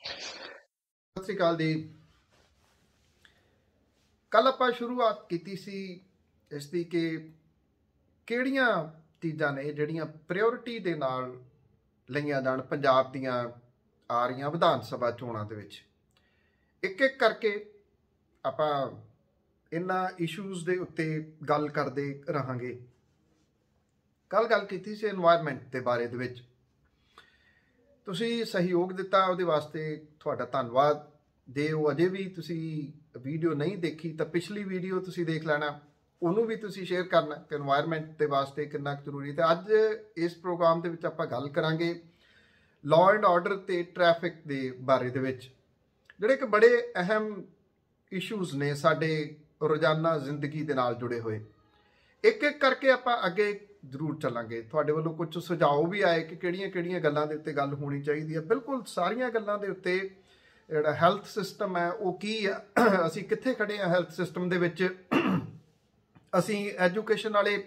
ਸਤਿ ਸ਼੍ਰੀ ਅਕਾਲ ਜੀ। ਕੱਲ ਆਪਾਂ ਸ਼ੁਰੂਆਤ ਕੀਤੀ ਸੀ ਇਸ ਦੀ ਕਿ ਕਿਹੜੀਆਂ ਚੀਜ਼ਾਂ ਨੇ ਜਿਹੜੀਆਂ ਪ੍ਰਾਇੋਰਟੀ ਦੇ ਨਾਲ ਲਈਆਂ ਜਾਣ ਪੰਜਾਬ ਦੀਆਂ ਆ ਰਹੀਆਂ ਵਿਧਾਨ ਸਭਾ ਚੋਣਾਂ ਦੇ ਵਿੱਚ। ਇੱਕ ਇੱਕ ਕਰਕੇ ਆਪਾਂ ਇਹਨਾਂ ਇਸ਼ੂਜ਼ ਦੇ ਉੱਤੇ ਗੱਲ ਕਰਦੇ ਰਹਾਂਗੇ। ਕੱਲ ਗੱਲ ਕੀਤੀ ਸੀ এনवायरमेंट ਦੇ ਬਾਰੇ ਦੇ ਵਿੱਚ। ਤੁਸੀਂ ਸਹਿਯੋਗ ਦਿੱਤਾ, ਉਹਦੇ ਵਾਸਤੇ ਤੁਹਾਡਾ ਧੰਨਵਾਦ। ਜੇ ਉਹ ਅਜੇ ਵੀ ਤੁਸੀਂ ਵੀਡੀਓ ਨਹੀਂ ਦੇਖੀ ਤਾਂ ਪਿਛਲੀ ਵੀਡੀਓ ਤੁਸੀਂ ਦੇਖ ਲੈਣਾ, ਉਹਨੂੰ ਵੀ ਤੁਸੀਂ ਸ਼ੇਅਰ ਕਰਨਾ ਕਿ এনवायरमेंट ਦੇ ਵਾਸਤੇ ਕਿੰਨਾ ਜ਼ਰੂਰੀ। ਤੇ ਅੱਜ ਇਸ ਪ੍ਰੋਗਰਾਮ ਦੇ ਵਿੱਚ ਆਪਾਂ ਗੱਲ ਕਰਾਂਗੇ ਲਾਅ ਐਂਡ ਆਰਡਰ ਤੇ ਟ੍ਰੈਫਿਕ ਦੇ ਬਾਰੇ ਦੇ ਵਿੱਚ, ਜਿਹੜੇ ਕਿ ਬੜੇ ਅਹਿਮ ਇਸ਼ੂਜ਼ ਨੇ ਸਾਡੇ ਰੋਜ਼ਾਨਾ ਜ਼ਿੰਦਗੀ ਦੇ ਨਾਲ ਜੁੜੇ ਹੋਏ। ਇੱਕ ਇੱਕ ਕਰਕੇ ਆਪਾਂ ਅੱਗੇ ਜ਼ਰੂਰ ਚੱਲਾਂਗੇ। ਤੁਹਾਡੇ ਵੱਲੋਂ ਕੁਝ ਸੁਝਾਅ ਵੀ ਆਏ ਕਿ ਕਿਹੜੀਆਂ ਕਿਹੜੀਆਂ ਗੱਲਾਂ ਦੇ ਉੱਤੇ ਗੱਲ ਹੋਣੀ ਚਾਹੀਦੀ ਹੈ। ਬਿਲਕੁਲ ਸਾਰੀਆਂ ਗੱਲਾਂ ਦੇ ਉੱਤੇ ਜਿਹੜਾ ਹੈਲਥ ਸਿਸਟਮ ਹੈ ਉਹ ਕੀ ਆ, ਅਸੀਂ ਕਿੱਥੇ ਖੜੇ ਹਾਂ ਹੈਲਥ ਸਿਸਟਮ ਦੇ ਵਿੱਚ, ਅਸੀਂ ਐਜੂਕੇਸ਼ਨ ਵਾਲੇ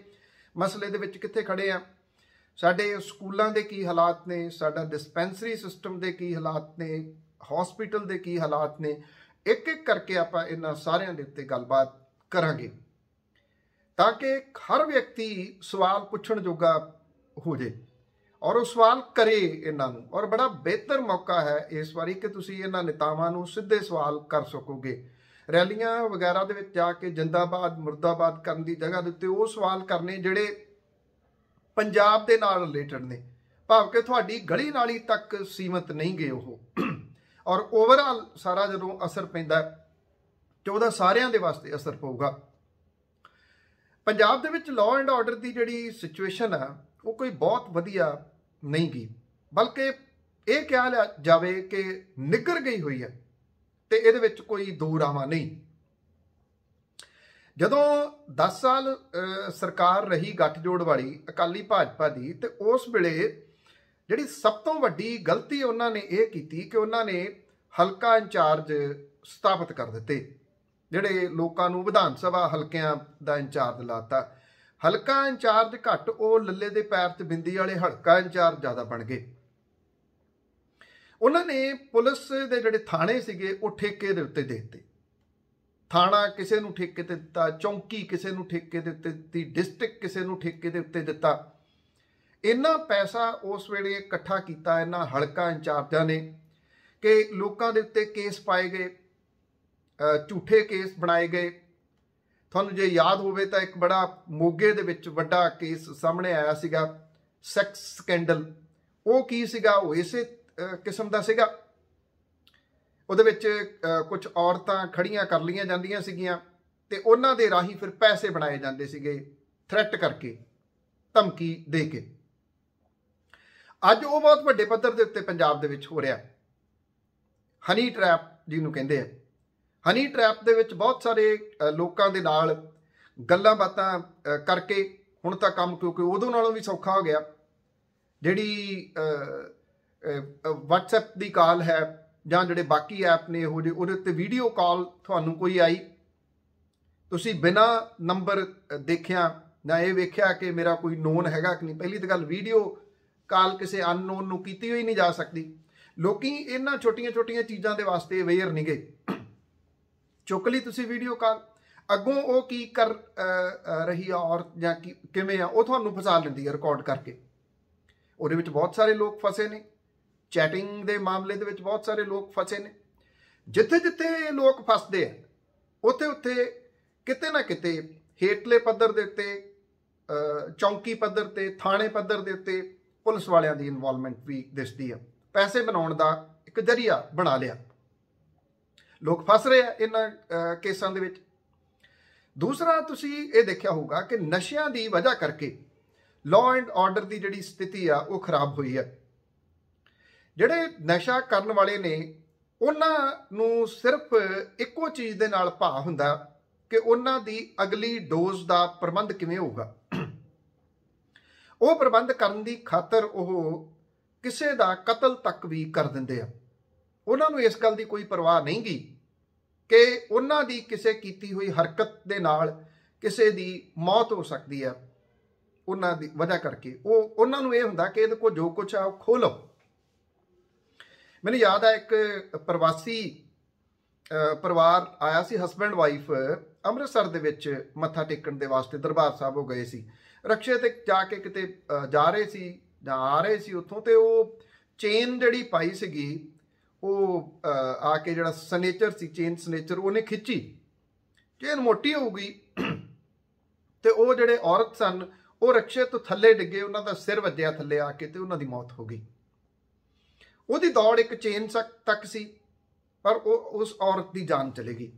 ਮਸਲੇ ਦੇ ਵਿੱਚ ਕਿੱਥੇ ਖੜੇ ਹਾਂ, ਸਾਡੇ ਸਕੂਲਾਂ ਦੇ ਕੀ ਹਾਲਾਤ ਨੇ, ਸਾਡਾ ਡਿਸਪੈਂਸਰੀ ਸਿਸਟਮ ਦੇ ਕੀ ਹਾਲਾਤ ਨੇ, ਹਸਪੀਟਲ ਦੇ ਕੀ ਹਾਲਾਤ ਨੇ। ਇੱਕ ਇੱਕ ਕਰਕੇ ਆਪਾਂ ਇਹਨਾਂ ਸਾਰਿਆਂ ਦੇ ਉੱਤੇ ਗੱਲਬਾਤ ਕਰਾਂਗੇ ਤਾਂ ਕਿ ਹਰ ਵਿਅਕਤੀ ਸਵਾਲ ਪੁੱਛਣ ਜੋਗਾ ਹੋ ਜੇ ਔਰ ਉਹ ਸਵਾਲ ਕਰੇ ਇਹਨਾਂ ਨੂੰ। ਔਰ ਬੜਾ ਬਿਹਤਰ ਮੌਕਾ ਹੈ ਇਸ ਵਾਰੀ ਕਿ ਤੁਸੀਂ ਇਹਨਾਂ ਨੇਤਾਵਾਂ ਨੂੰ ਸਿੱਧੇ ਸਵਾਲ ਕਰ ਸਕੋਗੇ। ਰੈਲੀਆਂ ਵਗੈਰਾ ਦੇ ਵਿੱਚ ਜਾ ਕੇ ਜਿੰਦਾਬਾਦ ਮੁਰਦਾਬਾਦ ਕਰਨ ਦੀ ਜਗ੍ਹਾ ਦੇ ਉੱਤੇ ਉਹ ਸਵਾਲ ਕਰਨੇ ਜਿਹੜੇ ਪੰਜਾਬ ਦੇ ਨਾਲ ਰਿਲੇਟਡ ਨੇ, ਭਾਵ ਕਿ ਤੁਹਾਡੀ ਗਲੀ ਨਾਲੀ ਤੱਕ ਸੀਮਤ ਨਹੀਂ ਗਏ ਉਹ। ਔਰ ਓਵਰਆਲ ਸਾਰਾ ਜਦੋਂ ਅਸਰ ਪੈਂਦਾ ਤੇ ਉਹਦਾ ਸਾਰਿਆਂ ਦੇ ਵਾਸਤੇ ਅਸਰ ਪਊਗਾ। ਪੰਜਾਬ ਦੇ ਵਿੱਚ ਲਾਅ ਐਂਡ ਆਰਡਰ ਦੀ ਜਿਹੜੀ ਸਿਚੁਏਸ਼ਨ ਆ ਉਹ ਕੋਈ ਬਹੁਤ ਵਧੀਆ ਨਹੀਂ ਗਈ, ਬਲਕਿ ਇਹ ਕਿਹਾ ਜਾਵੇ ਕਿ ਨਿੱਘਰ ਗਈ ਹੋਈ ਹੈ ਤੇ ਇਹਦੇ ਵਿੱਚ ਕੋਈ ਦੋ ਰਾਵਾਂ ਨਹੀਂ। ਜਦੋਂ 10 ਸਾਲ ਸਰਕਾਰ ਰਹੀ ਗੱਠਜੋੜ ਵਾਲੀ ਅਕਾਲੀ ਭਾਜਪਾ ਦੀ, ਤੇ ਉਸ ਵੇਲੇ ਜਿਹੜੀ ਸਭ ਤੋਂ ਵੱਡੀ ਗਲਤੀ ਉਹਨਾਂ ਨੇ ਇਹ ਕੀਤੀ ਕਿ ਉਹਨਾਂ ਨੇ ਹਲਕਾ ਇੰਚਾਰਜ ਸਥਾਪਿਤ ਕਰ ਦਿੱਤੇ, ਜਿਹੜੇ ਲੋਕਾਂ ਨੂੰ ਵਿਧਾਨ ਸਭਾ ਹਲਕਿਆਂ ਦਾ ਇੰਚਾਰਜ ਲਾਤਾ। ਹਲਕਾ ਇੰਚਾਰਜ ਘੱਟ, ਉਹ ਲੱਲੇ ਦੇ ਪੈਰ 'ਚ ਬਿੰਦੀ ਵਾਲੇ ਹਲਕਾ ਇੰਚਾਰਜ ਜ਼ਿਆਦਾ ਬਣ ਗਏ। ਉਹਨਾਂ ਨੇ ਪੁਲਿਸ ਦੇ ਜਿਹੜੇ ਥਾਣੇ ਸੀਗੇ ਉਹ ਠੇਕੇ ਦੇ ਉੱਤੇ ਦੇ ਦਿੱਤੇ। ਥਾਣਾ ਕਿਸੇ ਨੂੰ ਠੇਕੇ ਤੇ ਦਿੱਤਾ, ਚੌਂਕੀ ਕਿਸੇ ਨੂੰ ਠੇਕੇ ਦੇ ਉੱਤੇ ਦਿੱਤੀ, ਡਿਸਟ੍ਰਿਕਟ ਕਿਸੇ ਨੂੰ ਠੇਕੇ ਦੇ ਉੱਤੇ ਦਿੱਤਾ। ਇੰਨਾ ਪੈਸਾ ਉਸ ਵੇਲੇ ਇਕੱਠਾ ਕੀਤਾ ਇਹਨਾਂ ਹਲਕਾ ਇੰਚਾਰਜਾਂ ਨੇ ਕਿ ਲੋਕਾਂ ਦੇ ਉੱਤੇ ਕੇਸ ਪਾਏ ਗਏ, ਝੂਠੇ ਕੇਸ ਬਣਾਏ ਗਏ। ਤੁਹਾਨੂੰ ਜੇ ਯਾਦ ਹੋਵੇ ਤਾਂ ਇੱਕ ਬੜਾ ਮੋਗੇ ਦੇ ਵਿੱਚ ਵੱਡਾ ਕੇਸ ਸਾਹਮਣੇ ਆਇਆ ਸੀਗਾ, ਸੈਕਸ ਸਕੈਂਡਲ। ਉਹ ਕੀ ਸੀਗਾ? ਉਹ ਇਸੇ ਕਿਸਮ ਦਾ ਸੀਗਾ। ਉਹਦੇ ਵਿੱਚ ਕੁਝ ਔਰਤਾਂ ਖੜੀਆਂ ਕਰ ਲਈਆਂ ਜਾਂਦੀਆਂ ਸੀਗੀਆਂ ਤੇ ਉਹਨਾਂ ਦੇ ਰਾਹੀਂ ਫਿਰ ਪੈਸੇ ਬਣਾਏ ਜਾਂਦੇ ਸੀਗੇ, ਥ੍ਰੈਟ ਕਰਕੇ, ਧਮਕੀ ਦੇ ਕੇ। ਅੱਜ ਉਹ ਬਹੁਤ ਵੱਡੇ ਪੱਧਰ ਦੇ ਉੱਤੇ ਪੰਜਾਬ ਦੇ ਵਿੱਚ ਹੋ ਰਿਹਾ। ਹਨੀ ਟਰੈਪ ਜਿਹਨੂੰ ਕਹਿੰਦੇ ਆ। ਹਨੀ ਟਰੈਪ ਦੇ ਵਿੱਚ ਬਹੁਤ ਸਾਰੇ ਲੋਕਾਂ ਦੇ ਨਾਲ ਗੱਲਾਂ ਬਾਤਾਂ ਕਰਕੇ ਹੁਣ ਤਾਂ ਕੰਮ, ਕਿਉਂਕਿ ਉਦੋਂ ਨਾਲੋਂ ਵੀ ਸੌਖਾ ਹੋ ਗਿਆ। ਜਿਹੜੀ WhatsApp ਦੀ ਕਾਲ ਹੈ ਜਾਂ ਜਿਹੜੇ ਬਾਕੀ ਐਪ ਨੇ ਇਹੋ ਜਿਹੇ, ਉਹਦੇ ਉੱਤੇ ਵੀਡੀਓ ਕਾਲ ਤੁਹਾਨੂੰ ਕੋਈ ਆਈ, ਤੁਸੀਂ ਬਿਨਾਂ ਨੰਬਰ ਦੇਖਿਆ ਨਾ ਇਹ ਵੇਖਿਆ ਕਿ ਮੇਰਾ ਕੋਈ ਨੋਨ ਹੈਗਾ ਕਿ ਨਹੀਂ। ਪਹਿਲੀ ਤਾਂ ਗੱਲ, ਵੀਡੀਓ ਕਾਲ ਕਿਸੇ ਅਨਨੋਨ ਨੂੰ ਕੀਤੀ ਹੋਈ ਨਹੀਂ ਜਾ ਸਕਦੀ। ਲੋਕੀ ਇਹਨਾਂ ਛੋਟੀਆਂ ਛੋਟੀਆਂ ਚੀਜ਼ਾਂ ਦੇ ਵਾਸਤੇ ਅਵੇਅਰ ਨਹੀਂ ਗਏ। ਚੁੱਕ ਲਈ ਤੁਸੀਂ ਵੀਡੀਓ ਕਾਲ, ਅੱਗੋਂ ਉਹ ਕੀ ਕਰ ਰਹੀ ਆ ਔਰਤ ਜਾਂ ਕਿਵੇਂ ਆ, ਉਹ ਤੁਹਾਨੂੰ ਫਸਾ ਲੈਂਦੀ ਹੈ ਰਿਕਾਰਡ ਕਰਕੇ। ਉਹਦੇ ਵਿੱਚ ਬਹੁਤ ਸਾਰੇ ਲੋਕ ਫਸੇ ਨੇ। ਚੈਟਿੰਗ ਦੇ ਮਾਮਲੇ ਦੇ ਵਿੱਚ ਬਹੁਤ ਸਾਰੇ ਲੋਕ ਫਸੇ ਨੇ। ਜਿੱਥੇ ਜਿੱਥੇ ਲੋਕ ਫਸਦੇ ਆ ਉੱਥੇ ਉੱਥੇ ਕਿਤੇ ਨਾ ਕਿਤੇ ਹੇਠਲੇ ਪੱਧਰ ਦੇ ਉੱਤੇ, ਚੌਂਕੀ ਪੱਧਰ ਤੇ, ਥਾਣੇ ਪੱਧਰ ਦੇ ਉੱਤੇ ਪੁਲਿਸ ਵਾਲਿਆਂ ਦੀ ਇਨਵੋਲਵਮੈਂਟ ਵੀ ਦਿਸਦੀ ਆ। ਪੈਸੇ ਬਣਾਉਣ ਦਾ ਇੱਕ ਜ਼ਰੀਆ ਬਣਾ ਲਿਆ। ਲੋਕ ਫਸ ਰਹੇ ਆ ਇਹਨਾਂ ਕੇਸਾਂ ਦੇ ਵਿੱਚ। ਦੂਸਰਾ, ਤੁਸੀਂ ਇਹ ਦੇਖਿਆ ਹੋਊਗਾ ਕਿ ਨਸ਼ਿਆਂ ਦੀ ਵਜ੍ਹਾ ਕਰਕੇ ਲਾਅ ਐਂਡ ਆਰਡਰ ਦੀ ਜਿਹੜੀ ਸਥਿਤੀ ਆ ਉਹ ਖਰਾਬ ਹੋਈ ਹੈ। ਜਿਹੜੇ ਨਸ਼ਾ ਕਰਨ ਵਾਲੇ ਨੇ ਉਹਨਾਂ ਨੂੰ ਸਿਰਫ ਇੱਕੋ ਚੀਜ਼ ਦੇ ਨਾਲ ਭਾਅ ਹੁੰਦਾ ਕਿ ਉਹਨਾਂ ਦੀ ਅਗਲੀ ਡੋਜ਼ ਦਾ ਪ੍ਰਬੰਧ ਕਿਵੇਂ ਹੋਊਗਾ। ਉਹ ਪ੍ਰਬੰਧ ਕਰਨ ਦੀ ਖਾਤਰ ਉਹ ਕਿਸੇ ਦਾ ਕਤਲ ਤੱਕ ਵੀ ਕਰ ਦਿੰਦੇ ਆ। ਉਹਨਾਂ ਨੂੰ ਇਸ ਗੱਲ ਦੀ ਕੋਈ ਪਰਵਾਹ ਨਹੀਂ ਗੀ ਕਿ ਉਹਨਾਂ ਦੀ ਕਿਸੇ ਕੀਤੀ ਹੋਈ ਹਰਕਤ ਦੇ ਨਾਲ ਕਿਸੇ ਦੀ ਮੌਤ ਹੋ ਸਕਦੀ ਹੈ ਉਹਨਾਂ ਦੀ ਵਜ੍ਹਾ ਕਰਕੇ। ਉਹਨਾਂ ਨੂੰ ਇਹ ਹੁੰਦਾ ਕਿ ਇਹਦੇ ਕੋਲ ਜੋ ਕੁਛ ਆ ਉਹ ਖੋਹ ਲਓ। ਮੈਨੂੰ ਯਾਦ ਆ ਇੱਕ ਪ੍ਰਵਾਸੀ ਪਰਿਵਾਰ ਆਇਆ ਸੀ, ਹਸਬੈਂਡ ਵਾਈਫ ਅੰਮ੍ਰਿਤਸਰ ਦੇ ਵਿੱਚ ਮੱਥਾ ਟੇਕਣ ਦੇ ਵਾਸਤੇ ਦਰਬਾਰ ਸਾਹਿਬ ਉਹ ਗਏ ਸੀ। ਰਕਸ਼ੇ ਤੇ ਜਾ ਕੇ ਕਿਤੇ ਜਾ ਰਹੇ ਸੀ ਜਾਂ ਆ ਰਹੇ ਸੀ ਉੱਥੋਂ, ਤੇ ਉਹ ਚੇਨ ਜਿਹੜੀ ਪਾਈ ਸੀਗੀ ਉਹ ਆ ਕੇ ਜਿਹੜਾ ਸਨੇਚਰ ਸੀ, ਚੇਨ ਸਨੇਚਰ, ਉਹਨੇ ਖਿੱਚੀ। ਚੇਨ ਮੋਟੀ ਹੋਊਗੀ ਤੇ ਉਹ ਜਿਹੜੇ ਔਰਤ ਸਨ ਉਹ ਰਕਸ਼ੇ ਤੋਂ ਥੱਲੇ ਡਿੱਗੇ, ਉਹਨਾਂ ਦਾ ਸਿਰ ਵੱਜਿਆ ਥੱਲੇ ਆ ਕੇ ਤੇ ਉਹਨਾਂ ਦੀ ਮੌਤ ਹੋ ਗਈ। ਉਹਦੀ ਦੌੜ ਇੱਕ ਚੇਨ ਤੱਕ ਸੀ, ਪਰ ਉਹ ਉਸ ਔਰਤ ਦੀ ਜਾਨ ਚਲੀ ਗਈ।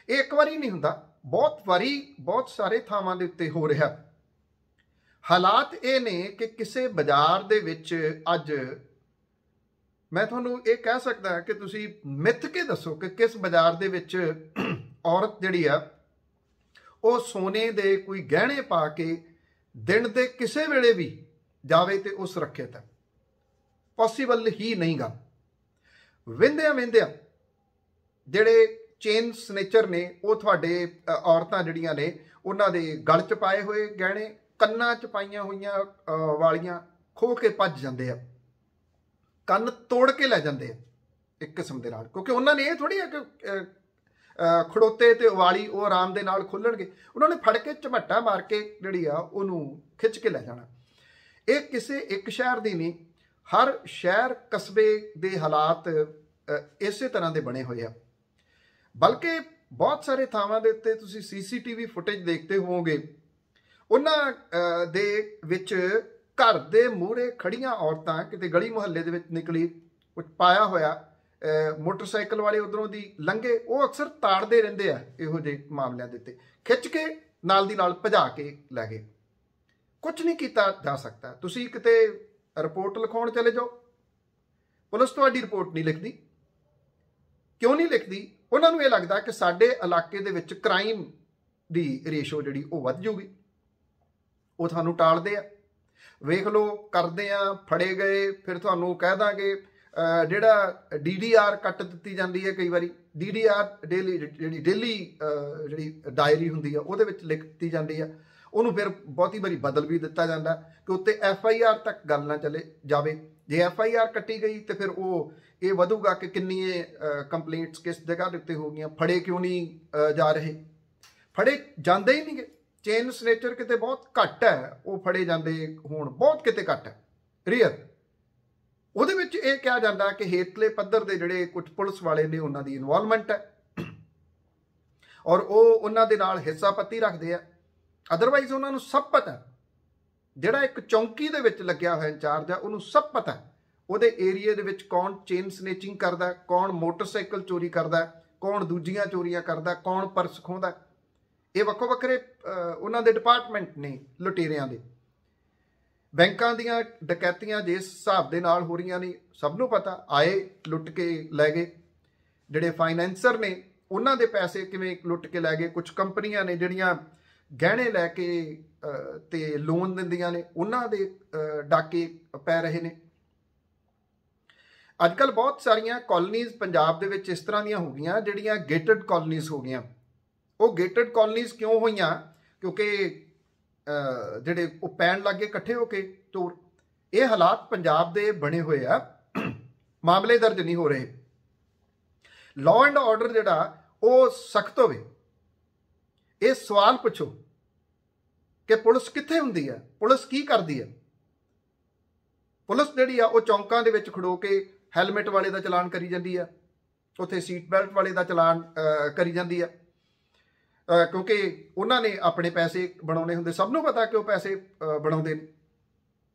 ਇਹ ਇੱਕ ਵਾਰੀ ਨਹੀਂ ਹੁੰਦਾ, ਬਹੁਤ ਵਾਰੀ ਬਹੁਤ ਸਾਰੇ ਥਾਵਾਂ ਦੇ ਉੱਤੇ ਹੋ ਰਿਹਾ। ਹਾਲਾਤ ਇਹ ਨੇ ਕਿ ਕਿਸੇ ਬਾਜ਼ਾਰ ਦੇ ਵਿੱਚ ਅੱਜ ਮੈਂ ਤੁਹਾਨੂੰ ਇਹ ਕਹਿ ਸਕਦਾ ਕਿ ਤੁਸੀਂ ਮਿੱਥ ਕੇ ਦੱਸੋ ਕਿ ਕਿਸ ਬਾਜ਼ਾਰ ਦੇ ਵਿੱਚ ਔਰਤ ਜਿਹੜੀ ਆ ਉਹ ਸੋਨੇ ਦੇ ਕੋਈ ਗਹਿਣੇ ਪਾ ਕੇ ਦਿਨ ਦੇ ਕਿਸੇ ਵੇਲੇ ਵੀ ਜਾਵੇ ਤੇ ਉਹ ਸੁਰੱਖਿਅਤ ਹੈ। ਪੋਸੀਬਲ ਹੀ ਨਹੀਂਗਾ। ਵਿੰਦਿਆਂ ਵਿੰਦਿਆਂ ਜਿਹੜੇ ਚੇਨ ਸਨੇਚਰ ਨੇ ਉਹ ਤੁਹਾਡੇ ਔਰਤਾਂ ਜਿਹੜੀਆਂ ਨੇ ਉਹਨਾਂ ਦੇ ਗਲ 'ਚ ਪਾਏ ਹੋਏ ਗਹਿਣੇ, ਕੰਨਾਂ 'ਚ ਪਾਈਆਂ ਹੋਈਆਂ ਵਾਲੀਆਂ ਖੋਹ ਕੇ ਭੱਜ ਜਾਂਦੇ ਆ, ਕੰਨ ਤੋੜ ਕੇ ਲੈ ਜਾਂਦੇ ਆ ਇੱਕ ਕਿਸਮ ਦੇ ਨਾਲ, ਕਿਉਂਕਿ ਉਹਨਾਂ ਨੇ ਇਹ ਥੋੜੀ ਆ ਕਿ ਖੜੋਤੇ ਤੇ ਵਾਲੀ ਉਹ ਆਰਾਮ ਦੇ ਨਾਲ ਖੋਲਣਗੇ। ਉਹਨਾਂ ਨੇ ਫੜ ਕੇ ਝਮੱਟਾ ਮਾਰ ਕੇ ਜਿਹੜੀ ਆ ਉਹਨੂੰ ਖਿੱਚ ਕੇ ਲੈ ਜਾਣਾ। ਇਹ ਕਿਸੇ ਇੱਕ ਸ਼ਹਿਰ ਦੀ ਨਹੀਂ, ਹਰ ਸ਼ਹਿਰ ਕਸਬੇ ਦੇ ਹਾਲਾਤ ਇਸੇ ਤਰ੍ਹਾਂ ਦੇ ਬਣੇ ਹੋਏ ਆ। ਬਲਕਿ ਬਹੁਤ ਸਾਰੇ ਥਾਵਾਂ ਦੇ ਉੱਤੇ ਤੁਸੀਂ CCTV ਫੁਟੇਜ ਦੇਖਦੇ ਹੋਵੋਗੇ, ਉਹਨਾਂ ਦੇ ਵਿੱਚ ਘਰ ਦੇ ਮੂਹਰੇ ਖੜੀਆਂ ਔਰਤਾਂ ਕਿਤੇ ਗਲੀ ਮੁਹੱਲੇ ਦੇ ਵਿੱਚ ਨਿਕਲੀ, ਕੁਝ ਪਾਇਆ ਹੋਇਆ, ਮੋਟਰਸਾਈਕਲ ਵਾਲੇ ਉਧਰੋਂ ਦੀ ਲੰਘੇ, ਉਹ ਅਕਸਰ ਤਾੜਦੇ ਰਹਿੰਦੇ ਆ ਇਹੋ ਜਿਹੇ ਮਾਮਲਿਆਂ ਦੇ ਉੱਤੇ, ਖਿੱਚ ਕੇ ਨਾਲ ਦੀ ਨਾਲ ਭਜਾ ਕੇ ਲੈ ਗਏ। ਕੁਝ ਨਹੀਂ ਕੀਤਾ ਜਾ ਸਕਦਾ। ਤੁਸੀਂ ਕਿਤੇ ਰਿਪੋਰਟ ਲਿਖਾਉਣ ਚਲੇ ਜਾਓ, ਪੁਲਿਸ ਤੁਹਾਡੀ ਰਿਪੋਰਟ ਨਹੀਂ ਲਿਖਦੀ। ਕਿਉਂ ਨਹੀਂ ਲਿਖਦੀ? ਉਹਨਾਂ ਨੂੰ ਇਹ ਲੱਗਦਾ ਕਿ ਸਾਡੇ ਇਲਾਕੇ ਦੇ ਵਿੱਚ ਕ੍ਰਾਈਮ ਦੀ ਰੇਸ਼ੋ ਜਿਹੜੀ ਉਹ ਵੱਧ ਜੂਗੀ, ਉਹ ਤੁਹਾਨੂੰ ਟਾਲਦੇ ਆ। ਵੇਖ ਲਓ, ਕਰਦੇ ਆ, ਫੜੇ ਗਏ, ਫਿਰ ਤੁਹਾਨੂੰ ਕਹਿ ਦਾਂਗੇ ਜਿਹੜਾ DDR ਕੱਟ ਦਿੱਤੀ ਜਾਂਦੀ ਹੈ ਕਈ ਵਾਰੀ। DDR ਡੇਲੀ ਜਿਹੜੀ ਡਾਇਰੀ ਹੁੰਦੀ ਆ ਉਹਦੇ ਵਿੱਚ ਲਿਖ ਦਿੱਤੀ ਜਾਂਦੀ ਆ, ਉਹਨੂੰ ਫਿਰ ਬਹੁਤੀ ਵਾਰੀ ਬਦਲ ਵੀ ਦਿੱਤਾ ਜਾਂਦਾ ਕਿ ਉੱਤੇ FIR ਤੱਕ ਗੱਲ ਨਾ ਚਲੇ ਜਾਵੇ। ਜੇ FIR ਕੱਟੀ ਗਈ ਤੇ ਫਿਰ ਉਹ ਇਹ ਵਧੂਗਾ ਕਿ ਕਿੰਨੀ ਕੰਪਲੇਂਟਸ ਕਿਸ ਜਗ੍ਹਾ ਦੇ ਉੱਤੇ ਹੋ ਗਈਆਂ, ਫੜੇ ਕਿਉਂ ਨਹੀਂ ਜਾ ਰਹੇ। ਫੜੇ ਜਾਂਦੇ ਹੀ ਨਹੀਂ ਗੇ। ਚੇਨ ਸਨੇਚਰ ਕਿਤੇ ਬਹੁਤ ਘੱਟ ਹੈ, ਉਹ ਫੜੇ ਜਾਂਦੇ ਹੋਣ, ਬਹੁਤ ਕਿਤੇ ਘੱਟ ਹੈ, ਰੀਅਰ। ਉਹਦੇ ਵਿੱਚ ਇਹ ਕਿਹਾ ਜਾਂਦਾ ਕਿ ਹੇਠਲੇ ਪੱਧਰ ਦੇ ਜਿਹੜੇ ਕੁਝ ਪੁਲਿਸ ਵਾਲੇ ਨੇ ਉਹਨਾਂ ਦੀ ਇਨਵੋਲਵਮੈਂਟ ਹੈ ਔਰ ਉਹ ਉਹਨਾਂ ਦੇ ਨਾਲ ਹਿੱਸਾ ਪੱਤੀ ਰੱਖਦੇ ਆ। ਅਦਰਵਾਈਜ਼ ਉਹਨਾਂ ਨੂੰ ਸਭ ਪਤਾ, ਜਿਹੜਾ ਇੱਕ ਚੌਂਕੀ ਦੇ ਵਿੱਚ ਲੱਗਿਆ ਹੋਇਆ ਇੰਚਾਰਜ ਆ ਉਹਨੂੰ ਸਭ ਪਤਾ ਉਹਦੇ ਏਰੀਏ ਦੇ ਵਿੱਚ ਕੌਣ ਚੇਨ ਸਨੇਚਿੰਗ ਕਰਦਾ, ਕੌਣ ਮੋਟਰਸਾਈਕਲ ਚੋਰੀ ਕਰਦਾ, ਕੌਣ ਦੂਜੀਆਂ ਚੋਰੀਆਂ ਕਰਦਾ, ਕੌਣ ਪਰਸ ਖੋਹਦਾ। ਇਹ ਵੱਖੋ ਵੱਖਰੇ ਉਹਨਾਂ ਦੇ ਡਿਪਾਰਟਮੈਂਟ ਨੇ ਲੁਟੇਰਿਆਂ ਦੇ। ਬੈਂਕਾਂ ਦੀਆਂ ਡਕੈਤੀਆਂ ਜਿਸ ਹਿਸਾਬ ਦੇ ਨਾਲ ਹੋ ਰਹੀਆਂ ਨੇ ਸਭ ਨੂੰ ਪਤਾ, ਆਏ ਲੁੱਟ ਕੇ ਲੈ ਗਏ। ਜਿਹੜੇ ਫਾਈਨੈਂਸਰ ਨੇ ਉਹਨਾਂ ਦੇ ਪੈਸੇ ਕਿਵੇਂ ਲੁੱਟ ਕੇ ਲੈ ਗਏ। ਕੁਝ ਕੰਪਨੀਆਂ ਨੇ ਜਿਹੜੀਆਂ ਗਹਿਣੇ ਲੈ ਕੇ ਤੇ ਲੋਨ ਦਿੰਦੀਆਂ ਨੇ, ਉਹਨਾਂ ਦੇ ਡਾਕੇ ਪੈ ਰਹੇ ਨੇ। ਅੱਜ ਕੱਲ੍ਹ ਬਹੁਤ ਸਾਰੀਆਂ ਕਾਲੋਨੀਜ਼ ਪੰਜਾਬ ਦੇ ਵਿੱਚ ਇਸ ਤਰ੍ਹਾਂ ਦੀਆਂ ਹੋ ਗਈਆਂ ਜਿਹੜੀਆਂ ਗੇਟਡ ਕਾਲੋਨੀਜ਼ ਹੋ ਗਈਆਂ। ਉਹ ਗੇਟਡ ਕਾਲੋਨੀਜ਼ ਕਿਉਂ ਹੋਈਆਂ? ਕਿਉਂਕਿ ਜਿਹੜੇ ਉਹ ਪੈਣ ਲੱਗੇ ਇਕੱਠੇ ਹੋ ਕੇ ਚੋਰ। ਇਹ ਹਾਲਾਤ ਪੰਜਾਬ ਦੇ ਬਣੇ ਹੋਏ ਆ, ਮਾਮਲੇ ਦਰਜ ਨਹੀਂ ਹੋ ਰਹੇ। ਲਾਅ ਐਂਡ ਆਰਡਰ ਜਿਹੜਾ ਉਹ ਸਖਤ ਹੋਵੇ। ਇਹ ਸਵਾਲ ਪੁੱਛੋ ਕਿ ਪੁਲਿਸ ਕਿੱਥੇ ਹੁੰਦੀ ਹੈ, ਪੁਲਿਸ ਕੀ ਕਰਦੀ ਹੈ। ਪੁਲਿਸ ਜਿਹੜੀ ਆ ਉਹ ਚੌਂਕਾਂ ਦੇ ਵਿੱਚ ਖੜੋ ਕੇ ਹੈਲਮਟ ਵਾਲੇ ਦਾ ਚਲਾਨ ਕਰੀ ਜਾਂਦੀ ਆ, ਉੱਥੇ ਸੀਟ ਬੈਲਟ ਵਾਲੇ ਦਾ ਚਲਾਨ ਕਰੀ ਜਾਂਦੀ ਆ, ਕਿਉਂਕਿ ਉਹਨਾਂ ਨੇ ਆਪਣੇ ਪੈਸੇ ਬਣਾਉਣੇ ਹੁੰਦੇ। ਸਭ ਨੂੰ ਪਤਾ ਕਿ ਉਹ ਪੈਸੇ ਬਣਾਉਂਦੇ ਨੇ।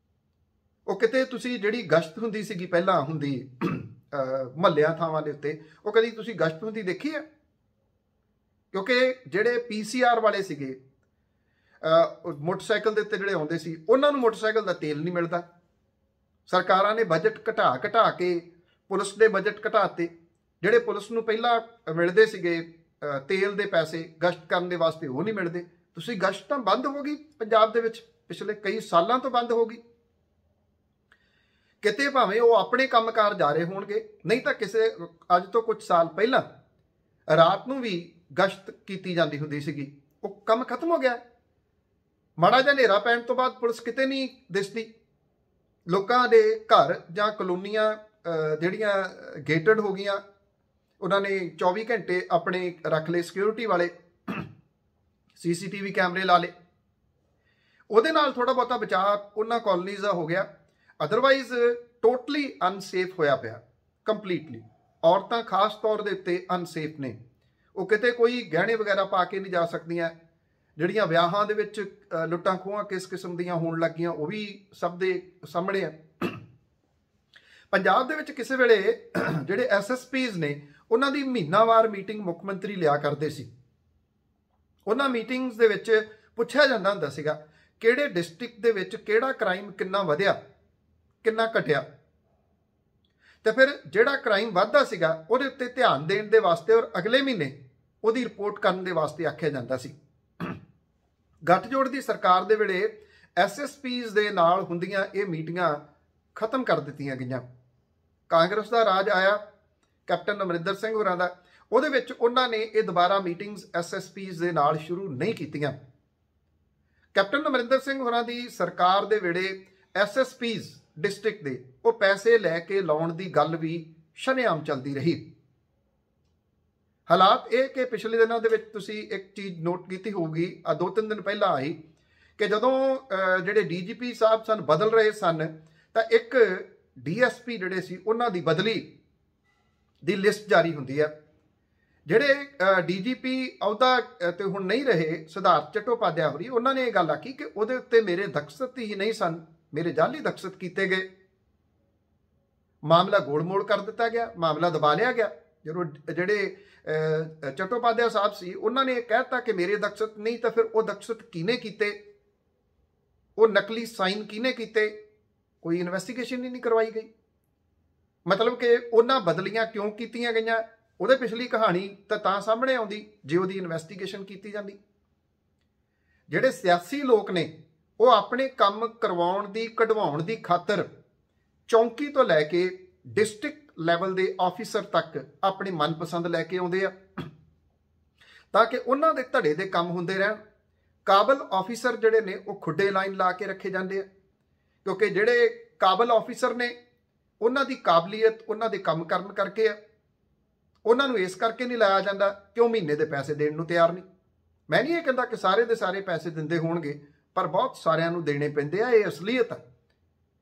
ਉਹ ਕਿਤੇ ਤੁਸੀਂ ਜਿਹੜੀ ਗਸ਼ਤ ਹੁੰਦੀ ਸੀਗੀ ਪਹਿਲਾਂ ਹੁੰਦੀ ਮੁਹੱਲਿਆਂ ਥਾਵਾਂ ਦੇ ਉੱਤੇ, ਉਹ ਕਦੀ ਤੁਸੀਂ ਗਸ਼ਤ ਹੁੰਦੀ ਦੇਖੀ ਹੈ? ਕਿਉਂਕਿ ਜਿਹੜੇ PCR ਵਾਲੇ ਸੀਗੇ ਮੋਟਰਸਾਈਕਲ ਦੇ ਉੱਤੇ ਜਿਹੜੇ ਆਉਂਦੇ ਸੀ, ਉਹਨਾਂ ਨੂੰ ਮੋਟਰਸਾਈਕਲ ਦਾ ਤੇਲ ਨਹੀਂ ਮਿਲਦਾ। ਸਰਕਾਰਾਂ ਨੇ ਬਜਟ ਘਟਾ ਕੇ ਪੁਲਿਸ ਦੇ ਬਜਟ ਘਟਾਤੇ। ਜਿਹੜੇ ਪੁਲਿਸ ਨੂੰ ਪਹਿਲਾਂ ਮਿਲਦੇ ਸੀਗੇ ਤੇਲ ਦੇ ਪੈਸੇ ਗਸ਼ਤ ਕਰਨ ਦੇ ਵਾਸਤੇ, ਉਹ ਨਹੀਂ ਮਿਲਦੇ। ਤੁਸੀਂ ਗਸ਼ਤ ਤਾਂ ਬੰਦ ਹੋ ਗਈ ਪੰਜਾਬ ਦੇ ਵਿੱਚ, ਪਿਛਲੇ ਕਈ ਸਾਲਾਂ ਤੋਂ ਬੰਦ ਹੋ ਗਈ। ਕਿਤੇ ਭਾਵੇਂ ਉਹ ਆਪਣੇ ਕੰਮਕਾਰ ਜਾ ਰਹੇ ਹੋਣਗੇ, ਨਹੀਂ ਤਾਂ ਕਿਸੇ ਅੱਜ ਤੋਂ ਕੁਝ ਸਾਲ ਪਹਿਲਾਂ ਰਾਤ ਨੂੰ ਵੀ ਗਸ਼ਤ ਕੀਤੀ ਜਾਂਦੀ ਹੁੰਦੀ ਸੀਗੀ। ਉਹ ਕੰਮ ਖਤਮ ਹੋ ਗਿਆ। ਮਾੜਾ ਜਿਹਾ ਹਨੇਰਾ ਪੈਣ ਤੋਂ ਬਾਅਦ ਪੁਲਿਸ ਕਿਤੇ ਨਹੀਂ ਦਿਸਦੀ। ਲੋਕਾਂ ਦੇ ਘਰ ਜਾਂ ਕਲੋਨੀਆਂ ਜਿਹੜੀਆਂ ਗੇਟਡ ਹੋ ਗਈਆਂ, ਉਹਨਾਂ ਨੇ 24 ਘੰਟੇ ਆਪਣੇ ਰੱਖ ਲਏ ਸਿਕਿਉਰਿਟੀ ਵਾਲੇ, CCTV ਕੈਮਰੇ ਲਾ ਲਏ। ਉਹਦੇ ਨਾਲ ਥੋੜਾ ਬਹੁਤਾ ਬਚਾਅ ਉਹਨਾਂ ਕਾਲੋਨੀਜ਼ ਦਾ ਹੋ ਗਿਆ। ਅਦਰਵਾਈਜ਼ ਟੋਟਲੀ ਅਨਸੇਫ ਹੋਇਆ ਪਿਆ ਕੰਪਲੀਟਲੀ। ਔਰਤਾਂ ਖਾਸ ਤੌਰ ਦੇ ਉੱਤੇ ਅਨਸੇਫ ਨੇ। ਉਹ ਕਿਤੇ ਕੋਈ ਗਹਿਣੇ ਵਗੈਰਾ ਪਾ ਕੇ ਨਹੀਂ ਜਾ ਸਕਦੀਆਂ। ਜਿਹੜੀਆਂ ਵਿਆਹਾਂ ਦੇ ਵਿੱਚ ਲੁੱਟਾਂ ਖੋਹਾਂ ਕਿਸ ਕਿਸਮ ਦੀਆਂ ਹੋਣ ਲੱਗੀਆਂ ਉਹ ਵੀ ਸਭ ਦੇ ਸਾਹਮਣੇ ਆ। ਪੰਜਾਬ ਦੇ ਵਿੱਚ ਕਿਸੇ ਵੇਲੇ ਜਿਹੜੇ SSPs ਨੇ ਉਹਨਾਂ ਦੀ ਮਹੀਨਾਵਾਰ ਮੀਟਿੰਗ ਮੁੱਖ ਮੰਤਰੀ ਲਿਆ ਕਰਦੇ ਸੀ। ਉਹਨਾਂ ਮੀਟਿੰਗਸ ਦੇ ਵਿੱਚ ਪੁੱਛਿਆ ਜਾਂਦਾ ਹੁੰਦਾ ਸੀਗਾ ਕਿਹੜੇ ਡਿਸਟ੍ਰਿਕਟ ਦੇ ਵਿੱਚ ਕਿਹੜਾ ਕ੍ਰਾਈਮ ਕਿੰਨਾ ਵਧਿਆ, ਕਿੰਨਾ ਘਟਿਆ, ਤੇ ਫਿਰ ਜਿਹੜਾ ਕ੍ਰਾਈਮ ਵੱਧਦਾ ਸੀਗਾ ਉਹਦੇ ਉੱਤੇ ਧਿਆਨ ਦੇਣ ਦੇ ਵਾਸਤੇ ਔਰ ਅਗਲੇ ਮਹੀਨੇ ਉਹਦੀ ਰਿਪੋਰਟ ਕਰਨ ਦੇ ਵਾਸਤੇ ਆਖਿਆ ਜਾਂਦਾ ਸੀ। ਗੱਠਜੋੜ ਦੀ ਸਰਕਾਰ ਦੇ ਵੇਲੇ SSPs ਦੇ ਨਾਲ ਹੁੰਦੀਆਂ ਇਹ ਮੀਟਿੰਗਾਂ ਖਤਮ ਕਰ ਦਿੱਤੀਆਂ ਗਈਆਂ। ਕਾਂਗਰਸ ਦਾ ਰਾਜ ਆਇਆ ਕੈਪਟਨ ਅਮਰਿੰਦਰ ਸਿੰਘ ਹੋਰਾਂ ਦਾ, ਉਹਦੇ ਵਿੱਚ ਉਹਨਾਂ ਨੇ ਇਹ ਦੁਬਾਰਾ ਮੀਟਿੰਗਸ SSPs ਦੇ ਨਾਲ ਸ਼ੁਰੂ ਨਹੀਂ ਕੀਤੀਆਂ। ਕੈਪਟਨ ਅਮਰਿੰਦਰ ਸਿੰਘ ਹੋਰਾਂ ਦੀ ਸਰਕਾਰ ਦੇ ਵੇਲੇ SSPs ਡਿਸਟ੍ਰਿਕਟ ਦੇ ਉਹ ਪੈਸੇ ਲੈ ਕੇ ਲਾਉਣ ਦੀ ਗੱਲ ਵੀ ਸ਼ਰੇਆਮ ਚੱਲਦੀ ਰਹੀ। ਹਾਲਾਤ ਇਹ ਕਿ ਪਿਛਲੇ ਦਿਨਾਂ ਦੇ ਵਿੱਚ ਤੁਸੀਂ ਇੱਕ ਚੀਜ਼ ਨੋਟ ਕੀਤੀ ਹੋਊਗੀ, 2-3 ਦਿਨ ਪਹਿਲਾਂ ਆਈ ਕਿ ਜਦੋਂ ਜਿਹੜੇ DGP ਸਾਹਿਬ ਸਨ ਬਦਲ ਰਹੇ ਸਨ ਤਾਂ ਇੱਕ DSP ਜਿਹੜੇ ਸੀ ਉਹਨਾਂ ਦੀ ਬਦਲੀ ਦੀ ਲਿਸਟ ਜਾਰੀ ਹੁੰਦੀ ਹੈ। ਜਿਹੜੇ DGP ਅਹੁਦਾ ਤੇ ਹੁਣ ਨਹੀਂ ਰਹੇ ਸਿਧਾਰਥ ਚੱਟੋਪਾਧਿਆਏ ਹੋਰੀ, ਉਹਨਾਂ ਨੇ ਇਹ ਗੱਲ ਆਖੀ ਕਿ ਉਹਦੇ ਉੱਤੇ ਮੇਰੇ ਦਸਤਖਤ ਹੀ ਨਹੀਂ ਸਨ, ਮੇਰੇ ਜਾਲੀ ਦਸਤਖਤ ਕੀਤੇ ਗਏ। ਮਾਮਲਾ ਗੋਲ-ਮੋਲ ਕਰ ਦਿੱਤਾ ਗਿਆ, ਮਾਮਲਾ ਦਬਾ ਲਿਆ ਗਿਆ। ਜਦੋਂ ਜਿਹੜੇ ਚੱਟੋਪਾਧਿਆਏ ਸਾਹਿਬ ਸੀ ਉਹਨਾਂ ਨੇ ਕਹਿਤਾ ਕਿ ਮੇਰੇ ਦਸਤਖਤ ਨਹੀਂ, ਤਾਂ ਫਿਰ ਉਹ ਦਸਤਖਤ ਕਿਹਨੇ ਕੀਤੇ, ਉਹ ਨਕਲੀ ਸਾਈਨ ਕਿਹਨੇ ਕੀਤੇ, ਕੋਈ ਇਨਵੈਸਟੀਗੇਸ਼ਨ ਹੀ ਨਹੀਂ ਕਰਵਾਈ ਗਈ। ਮਤਲਬ ਕਿ ਉਹਨਾਂ ਬਦਲੀਆਂ ਕਿਉਂ ਕੀਤੀਆਂ ਗਈਆਂ ਉਹਦੇ ਪਿਛਲੀ ਕਹਾਣੀ ਤਾਂ ਸਾਹਮਣੇ ਆਉਂਦੀ ਜੇ ਉਹਦੀ ਇਨਵੈਸਟੀਗੇਸ਼ਨ ਕੀਤੀ ਜਾਂਦੀ। ਜਿਹੜੇ ਸਿਆਸੀ ਲੋਕ ਨੇ ਉਹ ਆਪਣੇ ਕੰਮ ਕਰਵਾਉਣ ਦੀ ਕਢਵਾਉਣ ਦੀ ਖਾਤਰ ਚੌਂਕੀ ਤੋਂ ਲੈ ਕੇ ਡਿਸਟ੍ਰਿਕਟ ਲੈਵਲ ਦੇ ਆਫੀਸਰ ਤੱਕ ਆਪਣੇ ਮਨਪਸੰਦ ਲੈ ਕੇ ਆਉਂਦੇ ਆ ਤਾਂ ਕਿ ਉਹਨਾਂ ਦੇ ਧੜੇ ਦੇ ਕੰਮ ਹੁੰਦੇ ਰਹਿਣ। ਕਾਬਲ ਆਫੀਸਰ ਜਿਹੜੇ ਨੇ ਉਹ ਖੁੱਡੇ ਲਾਈਨ ਲਾ ਕੇ ਰੱਖੇ ਜਾਂਦੇ ਆ, ਕਿਉਂਕਿ ਜਿਹੜੇ ਕਾਬਲ ਆਫੀਸਰ ਨੇ ਉਹਨਾਂ ਦੀ ਕਾਬਲੀਅਤ ਉਹਨਾਂ ਦੇ ਕੰਮ ਕਰਨ ਕਰਕੇ ਆ। ਉਹਨਾਂ ਨੂੰ ਇਸ ਕਰਕੇ ਨਹੀਂ ਲਾਇਆ ਜਾਂਦਾ ਕਿ ਉਹ ਮਹੀਨੇ ਦੇ ਪੈਸੇ ਦੇਣ ਨੂੰ ਤਿਆਰ ਨਹੀਂ। ਮੈਂ ਨਹੀਂ ਇਹ ਕਹਿੰਦਾ ਕਿ ਸਾਰੇ ਦੇ ਸਾਰੇ ਪੈਸੇ ਦਿੰਦੇ ਹੋਣਗੇ, ਪਰ ਬਹੁਤ ਸਾਰਿਆਂ ਨੂੰ ਦੇਣੇ ਪੈਂਦੇ ਆ। ਇਹ ਅਸਲੀਅਤ ਹੈ,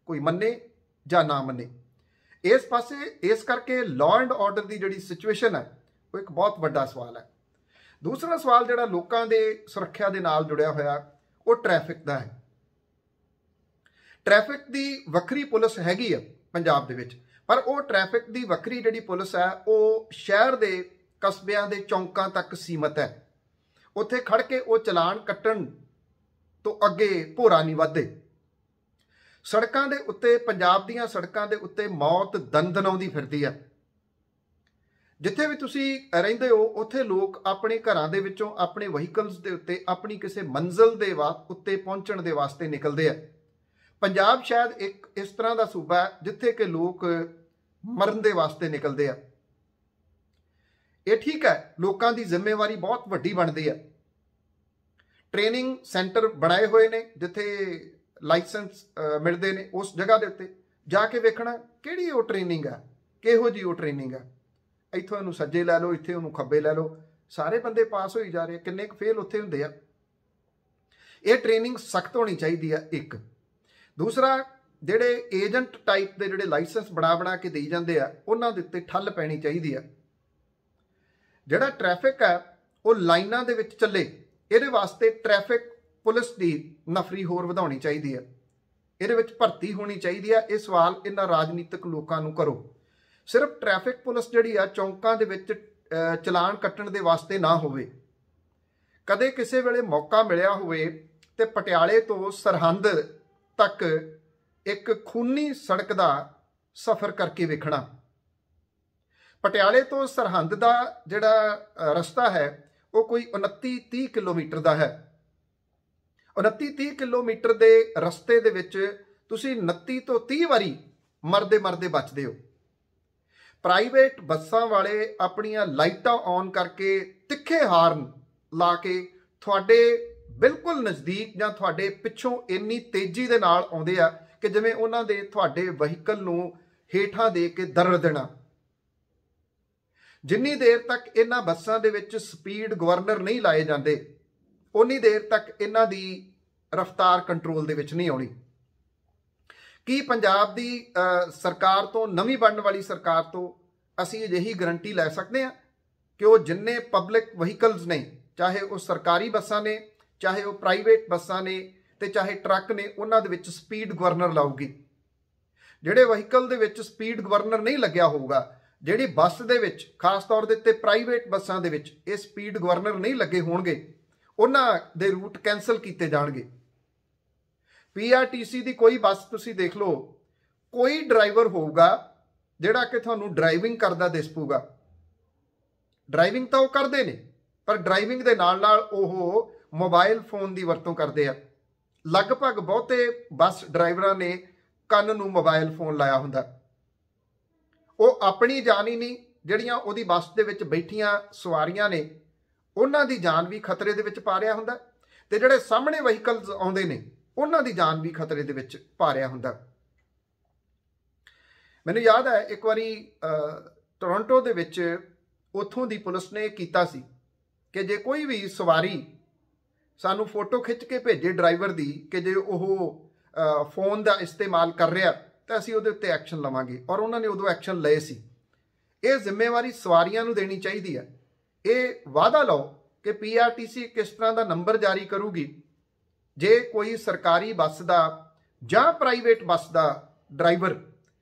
ਕੋਈ ਮੰਨੇ ਜਾਂ ਨਾ ਮੰਨੇ। ਇਸ ਪਾਸੇ ਇਸ ਕਰਕੇ ਲਾਅ ਐਂਡ ਆਰਡਰ ਦੀ ਜਿਹੜੀ ਸਿਚੁਏਸ਼ਨ ਹੈ ਉਹ ਇੱਕ ਬਹੁਤ ਵੱਡਾ ਸਵਾਲ ਹੈ। ਦੂਸਰਾ ਸਵਾਲ ਜਿਹੜਾ ਲੋਕਾਂ ਦੇ ਸੁਰੱਖਿਆ ਦੇ ਨਾਲ ਜੁੜਿਆ ਹੋਇਆ ਉਹ ਟ੍ਰੈਫਿਕ ਦਾ ਹੈ। ਟ੍ਰੈਫਿਕ ਦੀ ਵੱਖਰੀ ਪੁਲਿਸ ਹੈਗੀ ਆ ਪੰਜਾਬ ਦੇ ਵਿੱਚ, ਪਰ ਉਹ ਟ੍ਰੈਫਿਕ ਦੀ ਵੱਖਰੀ ਜਿਹੜੀ ਪੁਲਿਸ ਹੈ ਉਹ ਸ਼ਹਿਰ ਦੇ ਕਸਬਿਆਂ ਦੇ ਚੌਂਕਾਂ ਤੱਕ ਸੀਮਤ ਹੈ। ਉੱਥੇ ਖੜ ਕੇ ਉਹ ਚਲਾਨ ਕੱਟਣ ਤੋਂ ਅੱਗੇ ਭੋਰਾ ਨਹੀਂ ਵੱਧਦੇ। ਸੜਕਾਂ ਦੇ ਉੱਤੇ, ਪੰਜਾਬ ਦੀਆਂ ਸੜਕਾਂ ਦੇ ਉੱਤੇ ਮੌਤ ਦੰਦਨਾਉਂਦੀ ਫਿਰਦੀ ਹੈ। ਜਿੱਥੇ ਵੀ ਤੁਸੀਂ ਰਹਿੰਦੇ ਹੋ ਉੱਥੇ ਲੋਕ ਆਪਣੇ ਘਰਾਂ ਦੇ ਵਿੱਚੋਂ ਆਪਣੇ ਵਹੀਕਲਸ ਦੇ ਉੱਤੇ ਆਪਣੀ ਕਿਸੇ ਮੰਜ਼ਿਲ ਦੇ ਉੱਤੇ ਪਹੁੰਚਣ ਦੇ ਵਾਸਤੇ ਨਿਕਲਦੇ ਆ। ਪੰਜਾਬ ਸ਼ਾਇਦ ਇੱਕ ਇਸ ਤਰ੍ਹਾਂ ਦਾ ਸੂਬਾ ਹੈ ਜਿੱਥੇ ਕਿ ਲੋਕ ਮਰਨ ਦੇ ਵਾਸਤੇ ਨਿਕਲਦੇ ਆ। ਇਹ ਠੀਕ ਹੈ, ਲੋਕਾਂ ਦੀ ਜ਼ਿੰਮੇਵਾਰੀ ਬਹੁਤ ਵੱਡੀ ਬਣਦੀ ਹੈ। ਟ੍ਰੇਨਿੰਗ ਸੈਂਟਰ ਬਣਾਏ ਹੋਏ ਨੇ ਜਿੱਥੇ ਲਾਇਸੈਂਸ ਮਿਲਦੇ ਨੇ, ਉਸ ਜਗ੍ਹਾ ਦੇ ਉੱਤੇ ਜਾ ਕੇ ਵੇਖਣਾ ਕਿਹੜੀ ਉਹ ਟ੍ਰੇਨਿੰਗ ਆ, ਕਿਹੋ ਜਿਹੀ ਉਹ ਟ੍ਰੇਨਿੰਗ ਆ। ਇੱਥੋਂ ਇਹਨੂੰ ਸੱਜੇ ਲੈ ਲਓ, ਇੱਥੇ ਉਹਨੂੰ ਖੱਬੇ ਲੈ ਲਓ, ਸਾਰੇ ਬੰਦੇ ਪਾਸ ਹੋਈ ਜਾ ਰਹੇ, ਕਿੰਨੇ ਕੁ ਫੇਲ ਉੱਥੇ ਹੁੰਦੇ ਆ। ਇਹ ਟ੍ਰੇਨਿੰਗ ਸਖਤ ਹੋਣੀ ਚਾਹੀਦੀ ਆ ਇੱਕ। ਦੂਸਰਾ, ਜਿਹੜੇ ਏਜੰਟ ਟਾਈਪ ਦੇ ਜਿਹੜੇ ਲਾਇਸੈਂਸ ਬਣਾ ਕੇ ਦੇਈ ਜਾਂਦੇ ਆ ਉਹਨਾਂ ਦੇ ਉੱਤੇ ਠੱਲ ਪੈਣੀ ਚਾਹੀਦੀ ਆ। ਜਿਹੜਾ ਟ੍ਰੈਫਿਕ ਹੈ ਉਹ ਲਾਈਨਾਂ ਦੇ ਵਿੱਚ ਚੱਲੇ, ਇਹਦੇ ਵਾਸਤੇ ਟ੍ਰੈਫਿਕ ਪੁਲਿਸ ਦੀ ਨਫਰੀ ਹੋਰ ਵਧਾਉਣੀ ਚਾਹੀਦੀ ਹੈ। ਇਹਦੇ ਵਿੱਚ ਭਰਤੀ ਹੋਣੀ ਚਾਹੀਦੀ ਹੈ। ਇਹ ਸਵਾਲ ਇਹਨਾਂ ਰਾਜਨੀਤਿਕ ਲੋਕਾਂ ਨੂੰ ਕਰੋ। ਸਿਰਫ ਟ੍ਰੈਫਿਕ ਪੁਲਿਸ ਜਿਹੜੀ ਆ ਚੌਂਕਾਂ ਦੇ ਵਿੱਚ ਚਲਾਨ ਕੱਟਣ ਦੇ ਵਾਸਤੇ ਨਾ ਹੋਵੇ। ਕਦੇ ਕਿਸੇ ਵੇਲੇ ਮੌਕਾ ਮਿਲਿਆ ਹੋਵੇ ਤੇ ਪਟਿਆਲੇ ਤੋਂ ਸਰਹੰਦ ਤੱਕ ਇੱਕ ਖੂਨੀ ਸੜਕ ਦਾ ਸਫ਼ਰ ਕਰਕੇ ਵੇਖਣਾ। ਪਟਿਆਲੇ ਤੋਂ ਸਰਹੰਦ ਦਾ ਜਿਹੜਾ ਰਸਤਾ ਹੈ ਉਹ ਕੋਈ 29-30 ਕਿਲੋਮੀਟਰ ਦਾ ਹੈ। 29-30 ਕਿਲੋਮੀਟਰ ਦੇ ਰਸਤੇ ਦੇ ਵਿੱਚ ਤੁਸੀਂ 29 ਤੋਂ 30 ਵਾਰੀ ਮਰਦੇ ਬਚਦੇ ਹੋ। ਪ੍ਰਾਈਵੇਟ ਬੱਸਾਂ ਵਾਲੇ ਆਪਣੀਆਂ ਲਾਈਟਾਂ ਔਨ ਕਰਕੇ ਤਿੱਖੇ ਹਾਰਨ ਲਾ ਕੇ ਤੁਹਾਡੇ ਬਿਲਕੁਲ ਨਜ਼ਦੀਕ ਜਾਂ ਤੁਹਾਡੇ ਪਿੱਛੋਂ ਇੰਨੀ ਤੇਜ਼ੀ ਦੇ ਨਾਲ ਆਉਂਦੇ ਆ ਕਿ ਜਿਵੇਂ ਉਹਨਾਂ ਦੇ ਤੁਹਾਡੇ ਵਹੀਕਲ ਨੂੰ ਹੇਠਾਂ ਦੇ ਕੇ ਦਰੜ ਦੇਣਾ। ਜਿੰਨੀ ਦੇਰ ਤੱਕ ਇਹਨਾਂ ਬੱਸਾਂ ਦੇ ਵਿੱਚ ਸਪੀਡ ਗਵਰਨਰ ਨਹੀਂ ਲਾਏ ਜਾਂਦੇ ਉਨੀ ਦੇਰ ਤੱਕ ਇਹਨਾਂ ਦੀ ਰਫ਼ਤਾਰ ਕੰਟਰੋਲ ਦੇ ਵਿੱਚ ਨਹੀਂ ਆਉਣੀ। ਕੀ ਪੰਜਾਬ ਦੀ ਸਰਕਾਰ ਤੋਂ, ਨਵੀਂ ਬਣਨ ਵਾਲੀ ਸਰਕਾਰ ਤੋਂ ਅਸੀਂ ਅਜਿਹੀ ਗਰੰਟੀ ਲੈ ਸਕਦੇ ਹਾਂ ਕਿ ਉਹ ਜਿੰਨੇ ਪਬਲਿਕ ਵਹੀਕਲਸ ਨੇ, ਚਾਹੇ ਉਹ ਸਰਕਾਰੀ ਬੱਸਾਂ ਨੇ, ਚਾਹੇ ਉਹ ਪ੍ਰਾਈਵੇਟ ਬੱਸਾਂ ਨੇ ਤੇ ਚਾਹੇ ਟਰੱਕ ਨੇ, ਉਹਨਾਂ ਦੇ ਵਿੱਚ ਸਪੀਡ ਗਵਰਨਰ ਲਾਊਗੀ? ਜਿਹੜੇ ਵਹੀਕਲ ਦੇ ਵਿੱਚ ਸਪੀਡ ਗਵਰਨਰ ਨਹੀਂ ਲੱਗਿਆ ਹੋਊਗਾ, ਜਿਹੜੀ ਬੱਸ ਦੇ ਵਿੱਚ, ਖਾਸ ਤੌਰ ਦੇ ਉੱਤੇ ਪ੍ਰਾਈਵੇਟ ਬੱਸਾਂ ਦੇ ਵਿੱਚ ਇਹ ਸਪੀਡ ਗਵਰਨਰ ਨਹੀਂ ਲੱਗੇ ਹੋਣਗੇ, ਉਹਨਾਂ ਦੇ ਰੂਟ ਕੈਂਸਲ ਕੀਤੇ ਜਾਣਗੇ। PRTC ਦੀ ਕੋਈ ਬੱਸ ਤੁਸੀਂ ਦੇਖ ਲਓ, ਕੋਈ ਡਰਾਈਵਰ ਹੋਊਗਾ ਜਿਹੜਾ ਕਿ ਤੁਹਾਨੂੰ ਡਰਾਈਵਿੰਗ ਕਰਦਾ ਦਿਸ ਪਊਗਾ। ਡਰਾਈਵਿੰਗ ਤਾਂ ਉਹ ਕਰਦੇ ਨੇ, ਪਰ ਡਰਾਈਵਿੰਗ ਦੇ ਨਾਲ ਨਾਲ ਉਹ ਮੋਬਾਈਲ ਫੋਨ ਦੀ ਵਰਤੋਂ ਕਰਦੇ ਆ। ਲਗਭਗ ਬਹੁਤੇ ਬੱਸ ਡਰਾਈਵਰਾਂ ਨੇ ਕੰਨ ਨੂੰ ਮੋਬਾਈਲ ਫੋਨ ਲਾਇਆ ਹੁੰਦਾ। ਉਹ ਆਪਣੀ ਜਾਨ ਹੀ ਨਹੀਂ, ਜਿਹੜੀਆਂ ਉਹਦੀ ਬੱਸ ਦੇ ਵਿੱਚ ਬੈਠੀਆਂ ਸਵਾਰੀਆਂ ਨੇ ਉਹਨਾਂ ਦੀ ਜਾਨ ਵੀ ਖਤਰੇ ਦੇ ਵਿੱਚ ਪਾ ਰਿਹਾ ਹੁੰਦਾ, ਤੇ ਜਿਹੜੇ ਸਾਹਮਣੇ ਵਹੀਕਲਸ ਆਉਂਦੇ ਨੇ ਉਹਨਾਂ ਦੀ ਜਾਨ ਵੀ ਖਤਰੇ ਦੇ ਵਿੱਚ ਪਾ ਰਿਹਾ ਹੁੰਦਾ। ਮੈਨੂੰ ਯਾਦ ਹੈ ਇੱਕ ਵਾਰੀ ਟੋਰਾਂਟੋ ਦੇ ਵਿੱਚ ਉੱਥੋਂ ਦੀ ਪੁਲਿਸ ਨੇ ਕੀਤਾ ਸੀ ਕਿ ਜੇ ਕੋਈ ਵੀ ਸਵਾਰੀ ਸਾਨੂੰ ਫੋਟੋ ਖਿੱਚ ਕੇ ਭੇਜੇ ਡਰਾਈਵਰ ਦੀ ਕਿ ਜੇ ਉਹ ਫੋਨ ਦਾ ਇਸਤੇਮਾਲ ਕਰ ਰਿਹਾ ਤਾਂ ਅਸੀਂ ਉਹਦੇ ਉੱਤੇ ਐਕਸ਼ਨ ਲਵਾਂਗੇ, ਔਰ ਉਹਨਾਂ ਨੇ ਉਦੋਂ ਐਕਸ਼ਨ ਲਏ ਸੀ। ਇਹ ਜ਼ਿੰਮੇਵਾਰੀ ਸਵਾਰੀਆਂ ਨੂੰ ਦੇਣੀ ਚਾਹੀਦੀ ਹੈ। ਇਹ ਵਾਅਦਾ ਲਓ ਕਿ PRTC ਕਿਸ ਤਰ੍ਹਾਂ ਦਾ ਨੰਬਰ ਜਾਰੀ ਕਰੂਗੀ ਜੇ ਕੋਈ ਸਰਕਾਰੀ ਬੱਸ ਦਾ ਜਾਂ ਪ੍ਰਾਈਵੇਟ ਬੱਸ ਦਾ ਡਰਾਈਵਰ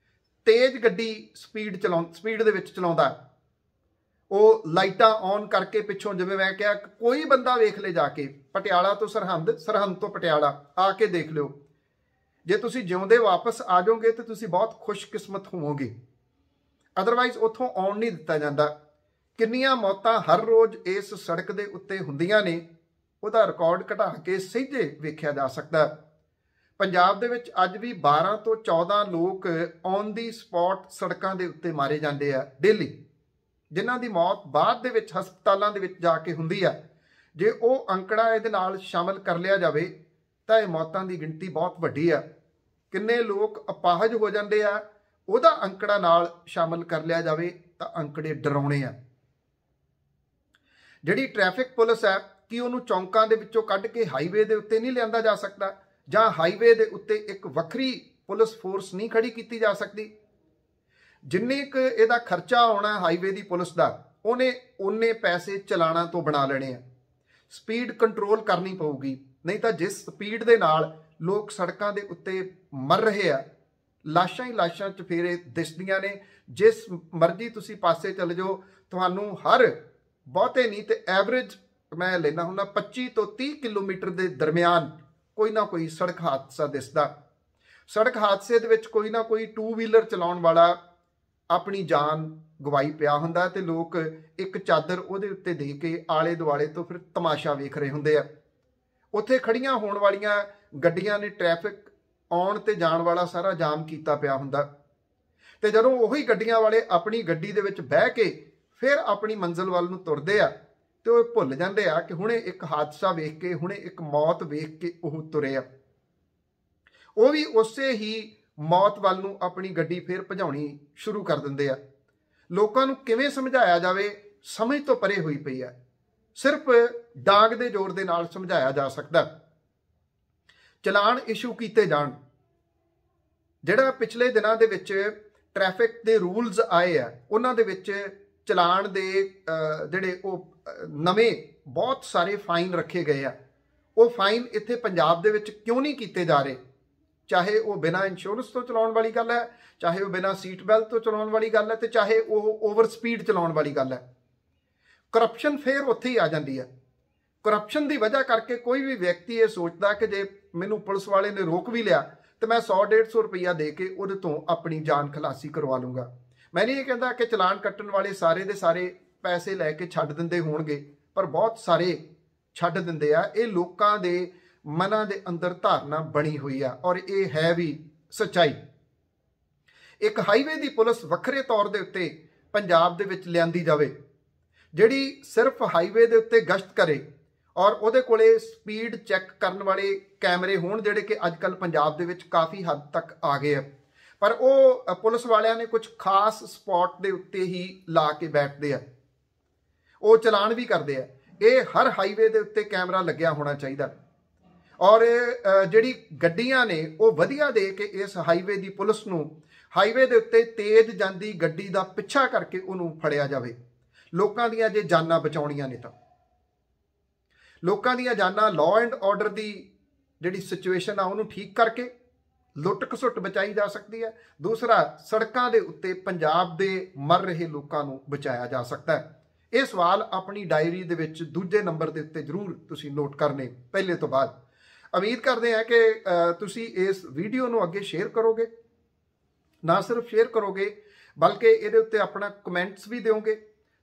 ਤੇਜ਼ ਗੱਡੀ ਸਪੀਡ ਦੇ ਵਿੱਚ ਚਲਾਉਂਦਾ, ਉਹ ਲਾਈਟਾਂ ਔਨ ਕਰਕੇ ਪਿੱਛੋਂ, ਜਿਵੇਂ ਮੈਂ ਕਿਹਾ, ਕੋਈ ਬੰਦਾ ਵੇਖ ਲੈ ਜਾ ਕੇ, ਪਟਿਆਲਾ ਤੋਂ ਸਰਹੰਦ, ਸਰਹੰਦ ਤੋਂ ਪਟਿਆਲਾ ਆ ਕੇ ਦੇਖ ਲਿਓ, ਜੇ ਤੁਸੀਂ ਜਿਉਂਦੇ ਵਾਪਸ ਆ ਜਾਓਗੇ ਤਾਂ ਤੁਸੀਂ ਬਹੁਤ ਖੁਸ਼ਕਿਸਮਤ ਹੋਵੋਗੇ। ਅਦਰਵਾਈਜ਼ ਉੱਥੋਂ ਆਉਣ ਨਹੀਂ ਦਿੱਤਾ ਜਾਂਦਾ। ਕਿੰਨੀਆਂ ਮੌਤਾਂ ਹਰ ਰੋਜ਼ ਇਸ ਸੜਕ ਦੇ ਉੱਤੇ ਹੁੰਦੀਆਂ ਨੇ, ਉਹਦਾ ਰਿਕਾਰਡ ਘਟਾ ਕੇ ਸਹਿਜੇ ਵੇਖਿਆ ਜਾ ਸਕਦਾ। ਪੰਜਾਬ ਦੇ ਵਿੱਚ ਅੱਜ ਵੀ 12 ਤੋਂ 14 ਲੋਕ ਔਨ ਦੀ ਸਪੌਟ ਸੜਕਾਂ ਦੇ ਉੱਤੇ ਮਾਰੇ ਜਾਂਦੇ ਆ ਡੇਲੀ, ਜਿਨ੍ਹਾਂ ਦੀ ਮੌਤ ਬਾਅਦ ਦੇ ਵਿੱਚ ਹਸਪਤਾਲਾਂ ਦੇ ਵਿੱਚ ਜਾ ਕੇ ਹੁੰਦੀ ਆ। ਜੇ ਉਹ ਅੰਕੜਾ ਇਹਦੇ ਨਾਲ ਸ਼ਾਮਲ ਕਰ ਲਿਆ ਜਾਵੇ ਤਾਂ ਇਹ ਮੌਤਾਂ ਦੀ ਗਿਣਤੀ ਬਹੁਤ ਵੱਡੀ ਆ। ਕਿੰਨੇ ਲੋਕ ਅਪਾਹਜ ਹੋ ਜਾਂਦੇ ਆ, ਉਹਦਾ ਅੰਕੜਾ ਨਾਲ ਸ਼ਾਮਲ ਕਰ ਲਿਆ ਜਾਵੇ ਤਾਂ ਅੰਕੜੇ ਡਰਾਉਣੇ ਆ। ਜਿਹੜੀ ਟ੍ਰੈਫਿਕ ਪੁਲਿਸ ਹੈ, ਕਿ ਉਹਨੂੰ ਚੌਂਕਾਂ ਦੇ ਵਿੱਚੋਂ ਕੱਢ ਕੇ ਹਾਈਵੇ ਦੇ ਉੱਤੇ ਨਹੀਂ ਲਿਆਂਦਾ ਜਾ ਸਕਦਾ, ਜਾਂ ਹਾਈਵੇ ਦੇ ਉੱਤੇ ਇੱਕ ਵੱਖਰੀ ਪੁਲਿਸ ਫੋਰਸ ਨਹੀਂ ਖੜੀ ਕੀਤੀ ਜਾ ਸਕਦੀ? ਜਿੰਨੇ ਕੁ ਇਹਦਾ ਖਰਚਾ ਆਉਣਾ ਹਾਈਵੇ ਦੀ ਪੁਲਿਸ ਦਾ, ਉਹਨੇ ਉਨੇ ਪੈਸੇ ਚਲਾਣਾ ਤੋਂ ਬਣਾ ਲੈਣੇ ਆ। ਸਪੀਡ ਕੰਟਰੋਲ ਕਰਨੀ ਪਊਗੀ, ਨਹੀਂ ਤਾਂ ਜਿਸ ਸਪੀਡ ਦੇ ਨਾਲ ਲੋਕ ਸੜਕਾਂ ਦੇ ਉੱਤੇ ਮਰ ਰਹੇ ਆ, ਲਾਸ਼ਾਂ ਹੀ ਲਾਸ਼ਾਂ ਚਫੇਰੇ ਦਿਸਦੀਆਂ ਨੇ। ਜਿਸ ਮਰਜ਼ੀ ਤੁਸੀਂ ਪਾਸੇ ਚਲੇ ਜਾਓ, ਤੁਹਾਨੂੰ ਹਰ ਬਹੁਤੇ ਨਹੀਂ ਤੇ ਐਵਰੇਜ ਮੈਂ ਲੈਣਾ ਹੁੰਦਾ 25 ਤੋਂ 30 ਕਿਲੋਮੀਟਰ ਦੇ ਦਰਮਿਆਨ ਕੋਈ ਨਾ ਕੋਈ ਸੜਕ ਹਾਦਸਾ ਦਿਸਦਾ। ਸੜਕ ਹਾਦਸੇ ਦੇ ਵਿੱਚ ਕੋਈ ਨਾ ਕੋਈ 2 ਵੀਲਰ ਚਲਾਉਣ ਵਾਲਾ ਆਪਣੀ ਜਾਨ ਗਵਾਈ ਪਿਆ ਹੁੰਦਾ ਤੇ ਲੋਕ ਇੱਕ ਚਾਦਰ ਉਹਦੇ ਉੱਤੇ ਦੇ ਕੇ ਆਲੇ ਦੁਆਲੇ ਤੋਂ ਫਿਰ ਤਮਾਸ਼ਾ ਵੇਖ ਰਹੇ ਹੁੰਦੇ ਆ। ਉੱਥੇ ਖੜੀਆਂ ਹੋਣ ਵਾਲੀਆਂ ਗੱਡੀਆਂ ਨੇ ਟ੍ਰੈਫਿਕ ਆਉਣ ਤੇ ਜਾਣ ਵਾਲਾ ਸਾਰਾ ਜਾਮ ਕੀਤਾ ਪਿਆ ਹੁੰਦਾ, ਤੇ ਜਦੋਂ ਉਹੀ ਗੱਡੀਆਂ ਵਾਲੇ ਆਪਣੀ ਗੱਡੀ ਦੇ ਵਿੱਚ ਬਹਿ ਕੇ ਫਿਰ ਆਪਣੀ ਮੰਜ਼ਿਲ ਵੱਲ ਨੂੰ ਤੁਰਦੇ ਆ ਤੇ ਉਹ ਭੁੱਲ ਜਾਂਦੇ ਆ ਕਿ ਹੁਣੇ ਇੱਕ ਹਾਦਸਾ ਵੇਖ ਕੇ, ਹੁਣੇ ਇੱਕ ਮੌਤ ਵੇਖ ਕੇ ਉਹ ਤੁਰੇ ਆ। ਉਹ ਵੀ ਉਸੇ ਹੀ ਮੌਤ ਵੱਲ ਨੂੰ ਆਪਣੀ ਗੱਡੀ ਫਿਰ ਭਜਾਉਣੀ ਸ਼ੁਰੂ ਕਰ ਦਿੰਦੇ ਆ। ਲੋਕਾਂ ਨੂੰ ਕਿਵੇਂ ਸਮਝਾਇਆ ਜਾਵੇ, ਸਮਝ ਤੋਂ ਪਰੇ ਹੋਈ ਪਈ ਆ। ਸਿਰਫ ਡਾਂਗ ਦੇ ਜ਼ੋਰ ਦੇ ਨਾਲ ਸਮਝਾਇਆ ਜਾ ਸਕਦਾ। ਚਲਾਨ ਇਸ਼ੂ ਕੀਤੇ ਜਾਣ। ਜਿਹੜਾ ਪਿਛਲੇ ਦਿਨਾਂ ਦੇ ਵਿੱਚ ਟ੍ਰੈਫਿਕ ਦੇ ਰੂਲਸ ਆਏ ਆ, ਉਹਨਾਂ ਦੇ ਵਿੱਚ ਚਲਾਨ ਦੇ ਜਿਹੜੇ ਉਹ ਨਵੇਂ ਬਹੁਤ ਸਾਰੇ ਫਾਈਨ ਰੱਖੇ ਗਏ ਆ। ਉਹ ਫਾਈਨ ਇੱਥੇ ਪੰਜਾਬ ਦੇ ਵਿੱਚ ਕਿਉਂ ਨਹੀਂ ਕੀਤੇ ਜਾ ਰਹੇ? ਚਾਹੇ ਉਹ ਬਿਨਾਂ ਇੰਸ਼ੋਰੈਂਸ ਤੋਂ ਚਲਾਉਣ ਵਾਲੀ ਗੱਲ ਹੈ, ਚਾਹੇ ਉਹ ਬਿਨਾਂ ਸੀਟ ਬੈਲਟ ਤੋਂ ਚਲਾਉਣ ਵਾਲੀ ਗੱਲ ਹੈ, ਤੇ ਚਾਹੇ ਉਹ ਓਵਰ ਸਪੀਡ ਚਲਾਉਣ ਵਾਲੀ ਗੱਲ ਹੈ। ਕਰਪਸ਼ਨ ਫੇਰ ਉੱਥੇ ਹੀ ਆ ਜਾਂਦੀ ਹੈ। ਕਰਪਸ਼ਨ ਦੀ ਵਜ੍ਹਾ ਕਰਕੇ ਕੋਈ ਵੀ ਵਿਅਕਤੀ ਇਹ ਸੋਚਦਾ ਕਿ ਜੇ ਮੈਨੂੰ ਪੁਲਿਸ ਵਾਲੇ ਨੇ ਰੋਕ ਵੀ ਲਿਆ ਤੇ ਮੈਂ 100-150 ਰੁਪਈਆ ਦੇ ਕੇ ਉਹਦੇ ਤੋਂ ਆਪਣੀ ਜਾਨ ਖਲਾਸੀ ਕਰਵਾ ਲੂੰਗਾ। ਮੈਂ ਨਹੀਂ ਇਹ ਕਹਿੰਦਾ ਕਿ ਚਲਾਨ ਕੱਟਣ ਵਾਲੇ ਸਾਰੇ ਦੇ ਸਾਰੇ ਪੈਸੇ ਲੈ ਕੇ ਛੱਡ ਦਿੰਦੇ ਹੋਣਗੇ, ਪਰ ਬਹੁਤ ਸਾਰੇ ਛੱਡ ਦਿੰਦੇ ਆ। ਇਹ ਲੋਕਾਂ ਦੇ ਮਨਾਂ ਦੇ ਅੰਦਰ ਧਾਰਨਾ ਬਣੀ ਹੋਈ ਆ, ਔਰ ਇਹ ਹੈ ਵੀ ਸੱਚਾਈ। ਇੱਕ ਹਾਈਵੇ ਦੀ ਪੁਲਿਸ ਵੱਖਰੇ ਤੌਰ ਦੇ ਉੱਤੇ ਪੰਜਾਬ ਦੇ ਵਿੱਚ ਲਿਆਂਦੀ ਜਾਵੇ, ਜਿਹੜੀ ਸਿਰਫ ਹਾਈਵੇ ਦੇ ਉੱਤੇ ਗਸ਼ਤ ਕਰੇ, ਔਰ ਉਹਦੇ ਕੋਲੇ ਸਪੀਡ ਚੈੱਕ ਕਰਨ ਵਾਲੇ ਕੈਮਰੇ ਹੋਣ, ਜਿਹੜੇ ਕਿ ਅੱਜ ਕੱਲ੍ਹ ਪੰਜਾਬ ਦੇ ਵਿੱਚ ਕਾਫੀ ਹੱਦ ਤੱਕ ਆ ਗਏ ਆ। पर वो पुलिस वालियां ने कुछ खास स्पॉट के उत्ते ही ला के बैठते हैं, वो चलान भी करते हैं। ये हर हाईवे के उत्ते कैमरा लग्या होना चाहिए और जिहड़ी गड्डियां ने वो वधिया दे के इस हाईवे की पुलिस नूं हाईवे के उत्ते तेज जांदी गड्डी का पिछा करके उन्होंने फड़िया जाए। लोगों दी जे जानां बचाउणियां ने तां लोगों दी जानां लॉ एंड ऑर्डर की जिहड़ी सिचुएशन आ उन्होंने ठीक करके लुट खसुट बचाई जा सकती है। दूसरा, सड़कों के उत्ते पंजाब के मर रहे लोगों को बचाया जा सकता है। ये सवाल अपनी डायरी दे विच दूजे नंबर के उत्ते जरूर तुसीं नोट करने पहले तो बाद। उम्मीद करते हैं कि तुसीं इस वीडियो नूं अगे शेयर करोगे, ना सिर्फ शेयर करोगे बल्कि इहदे उत्ते अपना कमेंट्स भी दोगे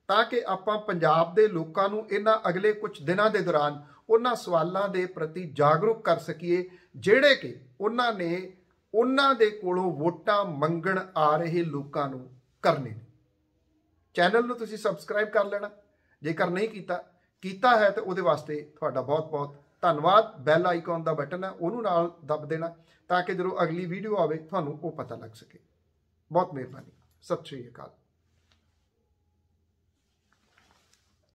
ताकि आपां पंजाब दे लोकां नूं इन्हां अगले कुछ दिनां दे दौरान उन्हां सवालों के प्रति जागरूक कर सकीए जिहड़े कि उन्हां ने उन्हां दे कोलों वोटां मंगण आ रहे लोकां नूं करने। चैनल नूं तुसीं सबसक्राइब कर लेना, जेकर नहीं कीता है तो उहदे वास्ते तुहाडा बहुत बहुत धन्नवाद। बैल आइकॉन का बटन है उन्होंने नाल दब देना ताकि जो अगली वीडियो आवे तुहानूं वो पता लग सके। बहुत मेहरबानी। सत श्री अकाल।